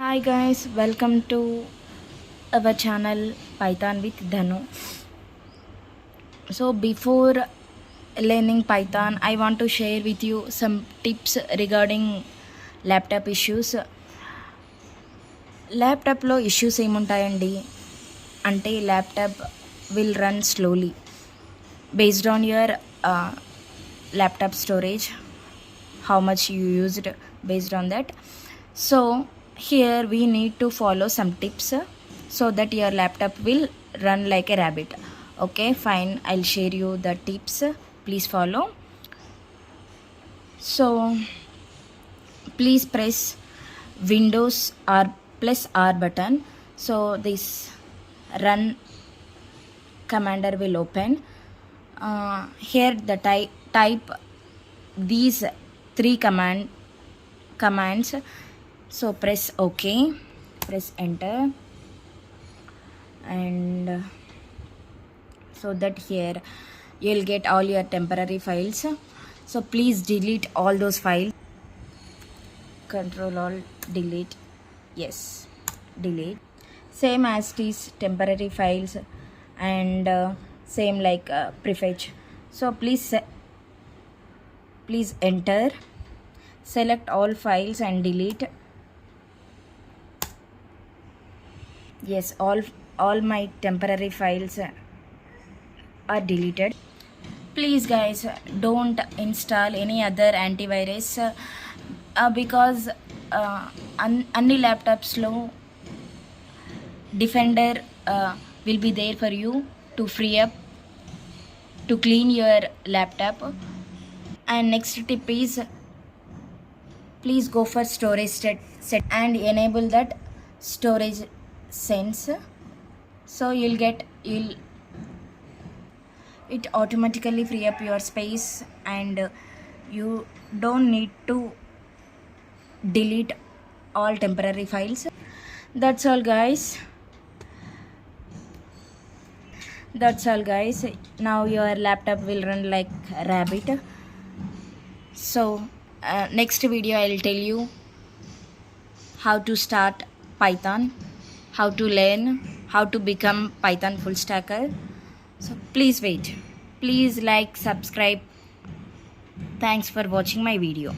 Hi guys, welcome to our channel Python with Dhanu. So before learning Python, I want to share with you some tips regarding laptop issues. ల్యాప్టాప్లో issues ఏముంటాయండి అంటే laptop will run slowly based on your laptop storage how much you used based on that. So here we need to follow some tips so that your laptop will run like a rabbit. Okay, fine, I'll share you the tips, please follow. So please press windows r plus r button, so this run commander will open. Here the type these three commands, so press ok, press enter, and so that here you'll get all your temporary files. So please delete all those files. Control all delete, yes, delete. Same as these temporary files, and same like prefetch. So please enter, select all files and delete. Yes, all my temporary files are deleted. Please guys, don't install any other antivirus because అన్ని ల్యాప్టాప్స్లో defender will be there for you to free up to clean your laptop. And next tip is, please go for storage set and enable that storage sense, so it automatically free up your space and you don't need to delete all temporary files. That's all guys. Now your laptop will run like a rabbit. So next video I'll tell you how to start Python, how to learn, how to become Python full stacker. So please wait, please like, subscribe. Thanks for watching my video.